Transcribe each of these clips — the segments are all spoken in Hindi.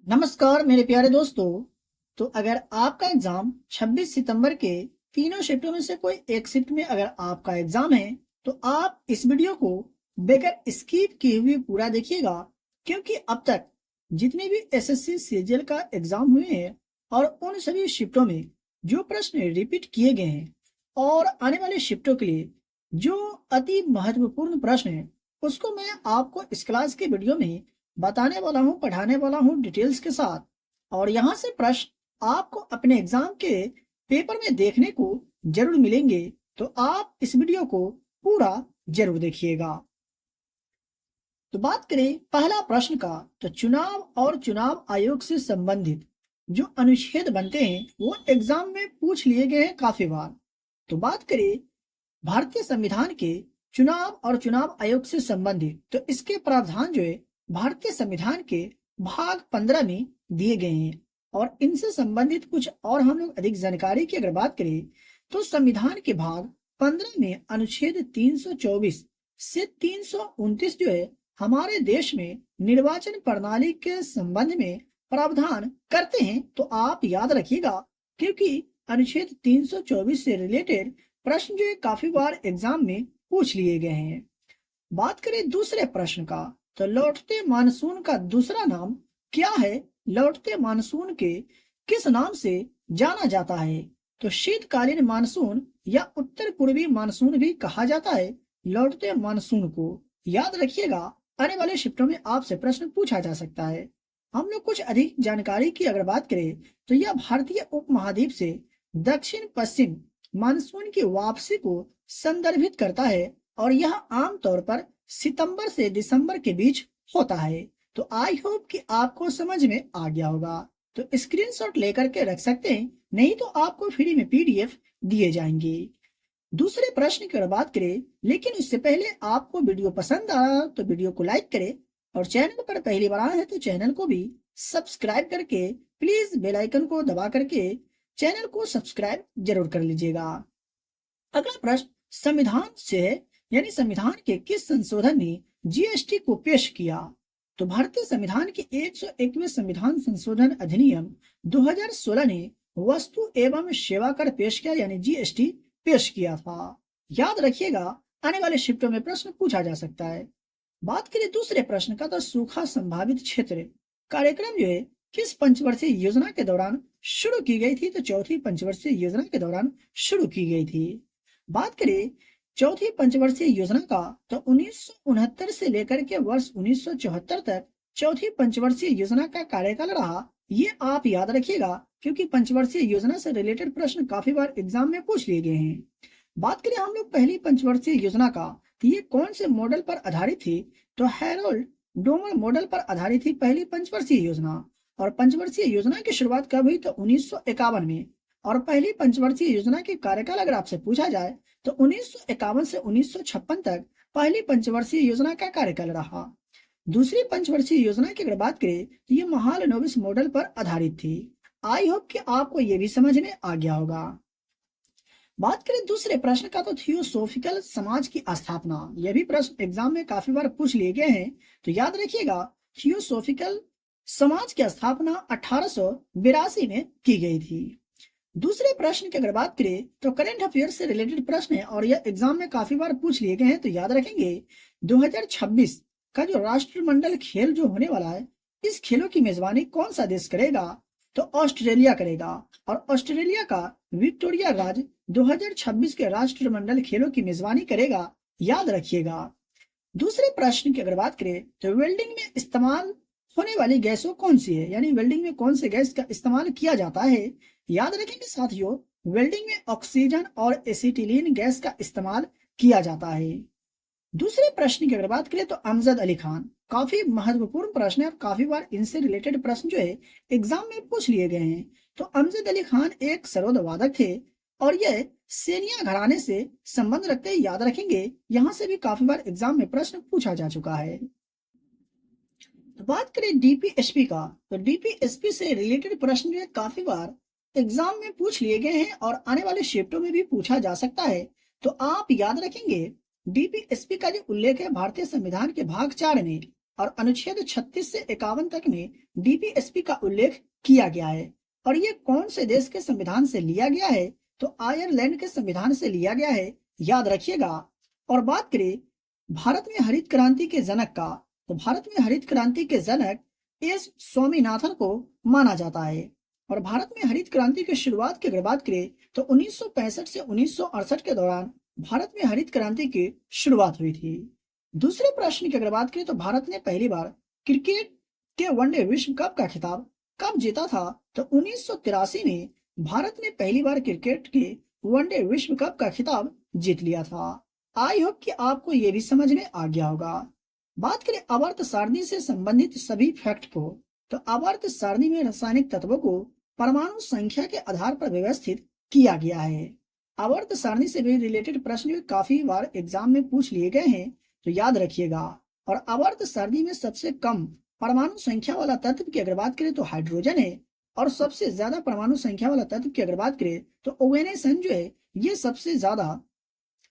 नमस्कार मेरे प्यारे दोस्तों। तो अगर आपका एग्जाम 26 सितंबर के तीनों शिफ्टों में से कोई एक शिफ्ट में अगर आपका एग्जाम है तो आप इस वीडियो को बगैर स्किप किए हुए पूरा देखिएगा, क्योंकि अब तक जितने भी एसएससी सीजीएल का एग्जाम हुए हैं और उन सभी शिफ्टों में जो प्रश्न रिपीट किए गए हैं और आने वाले शिफ्टों के लिए जो अति महत्वपूर्ण प्रश्न है उसको मैं आपको इस क्लास के वीडियो में बताने वाला हूँ, पढ़ाने वाला हूँ डिटेल्स के साथ। और यहाँ से प्रश्न आपको अपने एग्जाम के पेपर में देखने को जरूर मिलेंगे, तो आप इस वीडियो को पूरा जरूर देखिएगा। तो बात करें पहला प्रश्न का, तो चुनाव और चुनाव आयोग से संबंधित जो अनुच्छेद बनते हैं वो एग्जाम में पूछ लिए गए हैं काफी बार। तो बात करें भारतीय संविधान के चुनाव और चुनाव आयोग से संबंधित, तो इसके प्रावधान जो है भारतीय संविधान के भाग 15 में दिए गए हैं। और इनसे संबंधित कुछ और हम लोग अधिक जानकारी की अगर बात करें तो संविधान के भाग 15 में अनुच्छेद 324 से 329 जो है हमारे देश में निर्वाचन प्रणाली के संबंध में प्रावधान करते हैं। तो आप याद रखिएगा, क्योंकि अनुच्छेद 324 से रिलेटेड प्रश्न जो है काफी बार एग्जाम में पूछ लिए गए हैं। बात करें दूसरे प्रश्न का, तो लौटते मानसून का दूसरा नाम क्या है? लौटते मानसून के किस नाम से जाना जाता है? तो शीतकालीन मानसून या उत्तर पूर्वी मानसून भी कहा जाता है लौटते मानसून को। याद रखिएगा, आने वाले शिफ्टों में आपसे प्रश्न पूछा जा सकता है। हम लोग कुछ अधिक जानकारी की अगर बात करें तो यह भारतीय उपमहाद्वीप से दक्षिण पश्चिम मानसून की वापसी को संदर्भित करता है और यह आमतौर पर सितंबर से दिसंबर के बीच होता है। तो आई होप कि आपको समझ में आ गया होगा। तो स्क्रीनशॉट लेकर के रख सकते हैं, नहीं तो आपको फ्री में पीडीएफ दिए जाएंगे। दूसरे प्रश्न की बात करें, लेकिन इससे पहले आपको वीडियो पसंद आया तो वीडियो को लाइक करें और चैनल पर पहली बार आए हैं तो चैनल को भी सब्सक्राइब करके प्लीज बेल आइकन को दबा करके चैनल को सब्सक्राइब जरूर कर लीजिएगा। अगला प्रश्न संविधान से है, यानी संविधान के किस संशोधन ने जीएसटी को पेश किया? तो भारतीय संविधान के 101वें संविधान संशोधन अधिनियम 2016 ने वस्तु एवं सेवा कर पेश किया, यानी जीएसटी पेश किया था। याद रखिएगा, आने वाले शिफ्टों में प्रश्न पूछा जा सकता है। बात करें दूसरे प्रश्न का, तो सूखा संभावित क्षेत्र कार्यक्रम जो है किस पंचवर्षीय योजना के दौरान शुरू की गई थी? तो चौथी पंचवर्षीय योजना के दौरान शुरू की गई थी। बात करें चौथी पंचवर्षीय योजना का, तो 1969 से लेकर के वर्ष 1974 तक चौथी पंचवर्षीय योजना का कार्यकाल रहा। ये आप याद रखिएगा, क्योंकि पंचवर्षीय योजना से रिलेटेड प्रश्न काफी बार एग्जाम में पूछ लिए गए हैं। बात करें हम लोग पहली पंचवर्षीय योजना का, तो ये कौन से मॉडल पर आधारित थी? तो हैरोल्ड डोमर मॉडल पर आधारित थी पहली पंचवर्षीय योजना। और पंचवर्षीय योजना की शुरुआत कब हुई? तो 1951 में। और पहली पंचवर्षीय योजना के कार्यकाल अगर आपसे पूछा जाए तो 1951 से 1956 तक पहली पंचवर्षीय योजना का कार्यकाल रहा। दूसरी पंचवर्षीय योजना की अगर बात करें तो ये महालनोबिस मॉडल पर आधारित थी। आई होप कि आपको ये भी समझ में आ गया होगा। बात करें दूसरे प्रश्न का, तो थियोसोफिकल समाज की स्थापना, यह भी प्रश्न एग्जाम में काफी बार पूछ लिए गए हैं। तो याद रखिएगा, थियोसोफिकल समाज की स्थापना 1882 में की गई थी। दूसरे प्रश्न की अगर बात करें तो करंट अफेयर से रिलेटेड प्रश्न है और यह एग्जाम में काफी बार पूछ लिए गए हैं। तो याद रखेंगे, 2026 का जो राष्ट्रमंडल खेल जो होने वाला है, इस खेलों की मेजबानी कौन सा देश करेगा? तो ऑस्ट्रेलिया करेगा। और ऑस्ट्रेलिया का विक्टोरिया राज्य 2026 के राष्ट्रमंडल खेलों की मेजबानी करेगा। याद रखिएगा। दूसरे प्रश्न की अगर बात करें तो वेल्डिंग में इस्तेमाल होने वाली गैसों कौन सी है, यानी वेल्डिंग में कौन से गैस का इस्तेमाल किया जाता है? याद रखेंगे साथियों, वेल्डिंग में ऑक्सीजन और एसिटिलीन गैस का इस्तेमाल किया जाता है। दूसरे प्रश्न की अगर बात करें तो अमजद अली खान, काफी महत्वपूर्ण प्रश्न है और काफी बार इनसे रिलेटेड प्रश्न जो है एग्जाम में पूछ लिए गए हैं। तो अमजद अली खान एक सरोद वादक थे और यह सेनिया घराने से संबंध रखते हैं। याद रखेंगे, यहां से भी काफी बार एग्जाम में प्रश्न पूछा जा चुका है। तो बात करें डीपीएसपी का, तो डीपीएसपी से रिलेटेड प्रश्न जो है काफी बार एग्जाम में पूछ लिए गए हैं और आने वाले शिफ्टों में भी पूछा जा सकता है। तो आप याद रखेंगे, डीपीएसपी का जो उल्लेख है भारतीय संविधान के भाग 4 में और अनुच्छेद 36 से 51 तक में डीपीएसपी का उल्लेख किया गया है। और ये कौन से देश के संविधान से लिया गया है? तो आयरलैंड के संविधान से लिया गया है, याद रखिएगा। और बात करें भारत में हरित क्रांति के जनक का, तो भारत में हरित क्रांति के जनक एस स्वामीनाथन को माना जाता है। और भारत में हरित क्रांति की शुरुआत की अगर बात करें तो 1965 से 1968 के दौरान भारत में हरित क्रांति की शुरुआत हुई थी। दूसरे प्रश्न की अगर बात करें तो भारत ने पहली बार क्रिकेट के वनडे विश्व कप का खिताब कब जीता था? तो 1983 में भारत ने पहली बार क्रिकेट के वनडे विश्व कप का खिताब जीत लिया था। आई होप कि आपको ये भी समझ में आ गया होगा। बात करें आवर्त सारणी से संबंधित सभी फैक्ट को, तो आवर्त सारणी में रासायनिक तत्वों को परमाणु संख्या के आधार पर व्यवस्थित किया गया है। आवर्त सारणी से भी रिलेटेड प्रश्न काफी बार एग्जाम में पूछ लिए गए हैं, तो याद रखिएगा। और आवर्त सारणी में सबसे कम परमाणु संख्या वाला तत्व की अगर बात करें तो हाइड्रोजन है, और सबसे ज्यादा परमाणु संख्या वाला तत्व की अगर बात करें तो ओएनएसएन जो है ये सबसे ज्यादा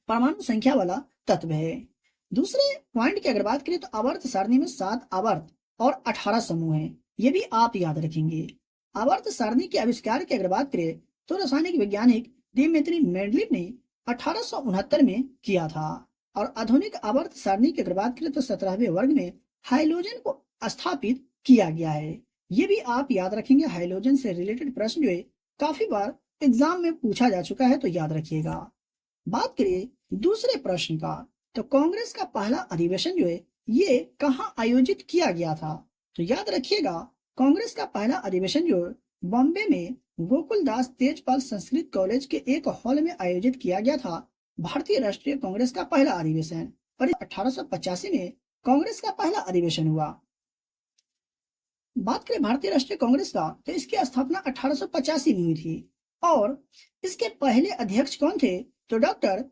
परमाणु संख्या वाला तत्व है। दूसरे पॉइंट की अगर बात करें तो आवर्त सारणी में 7 आवर्त और 18 समूह हैं, ये भी आप याद रखेंगे। आवर्त सारणी के आविष्कार की अगर बात करें तो रासायनिक वैज्ञानिक दिमित्री मेंडलीव ने 1869 में किया था। और आधुनिक आवर्त सारणी की अगर बात करें तो 17वें वर्ग में हाइड्रोजन को स्थापित किया गया है, ये भी आप याद रखेंगे। हाइड्रोजन से रिलेटेड प्रश्न जो है काफी बार एग्जाम में पूछा जा चुका है, तो याद रखिएगा। बात करें दूसरे प्रश्न का, तो कांग्रेस का पहला अधिवेशन जो है ये कहाँ आयोजित किया गया था? तो याद रखिएगा कांग्रेस का पहला अधिवेशन जो बॉम्बे में गोकुलदास तेजपाल संस्कृत कॉलेज के एक हॉल में आयोजित किया गया था। भारतीय राष्ट्रीय कांग्रेस का पहला अधिवेशन, और 1885 में कांग्रेस का पहला अधिवेशन हुआ। बात करें भारतीय राष्ट्रीय कांग्रेस का, तो इसकी स्थापना 1885 में हुई थी। और इसके पहले अध्यक्ष कौन थे? तो डॉक्टर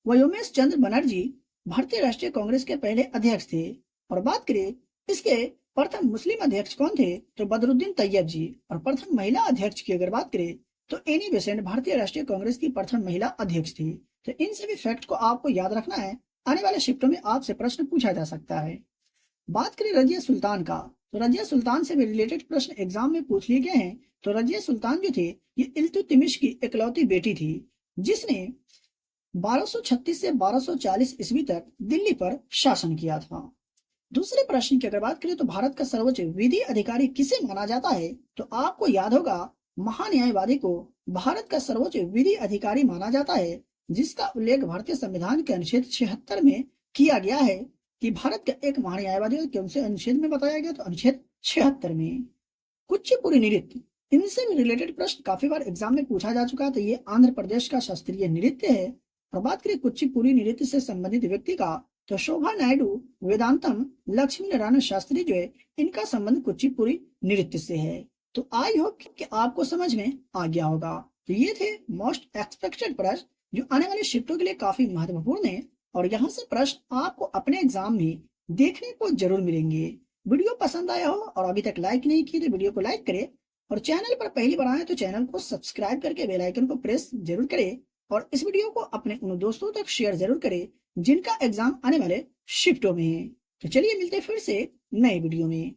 व्योमेश चंद्र बनर्जी भारतीय राष्ट्रीय कांग्रेस के पहले अध्यक्ष थे। और बात करें इसके प्रथम मुस्लिम अध्यक्ष कौन थे? तो बदरुद्दीन तैयब जी। और प्रथम महिला अध्यक्ष की अगर बात करें तो एनी बेसेंट भारतीय राष्ट्रीय कांग्रेस की प्रथम महिला अध्यक्ष थी। तो इन सभी फैक्ट को आपको याद रखना है, आने वाले शिफ्टों में आपसे प्रश्न पूछा जा सकता है। बात करें रजिया सुल्तान का, तो रजिया सुल्तान से भी रिलेटेड प्रश्न एग्जाम में पूछ लिए गए हैं। तो रजिया सुल्तान जो थे ये इल्तुतमिश की इकलौती बेटी थी, जिसने 1236 से 1240 ईस्वी तक दिल्ली पर शासन किया था। दूसरे प्रश्न की अगर बात करें तो भारत का सर्वोच्च विधि अधिकारी किसे माना जाता है? तो आपको याद होगा महान्यायवादी को भारत का सर्वोच्च विधि अधिकारी माना जाता है, जिसका उल्लेख भारतीय संविधान के अनुच्छेद 76 में किया गया है कि भारत का एक महान्यायवादी कौन से अनुच्छेद में बताया गया? तो अनुच्छेद 76 में। कुचिपुड़ी नृत्य, इनसे भी रिलेटेड प्रश्न काफी बार एग्जाम में पूछा जा चुका है। तो ये आंध्र प्रदेश का शास्त्रीय नृत्य है। और बात करें कुचिपुड़ी नृत्य से संबंधित व्यक्ति का, तो शोभा नायडू, वेदांतम, लक्ष्मी नारायण शास्त्री जो है इनका संबंध कुचिपुड़ी नृत्य से है। तो आई होप कि आपको समझ में आ गया होगा। तो ये थे मोस्ट एक्सपेक्टेड प्रश्न जो आने वाले शिफ्टों के लिए काफी महत्वपूर्ण है, और यहाँ से प्रश्न आपको अपने एग्जाम में देखने को जरूर मिलेंगे। वीडियो पसंद आया हो और अभी तक लाइक नहीं किए तो वीडियो को लाइक करें, और चैनल पर पहली बार आए तो चैनल को सब्सक्राइब करके बेल आइकन को प्रेस जरूर करें, और इस वीडियो को अपने उन दोस्तों तक शेयर जरूर करें जिनका एग्जाम आने वाले शिफ्टों में है। तो चलिए मिलते फिर से नए वीडियो में।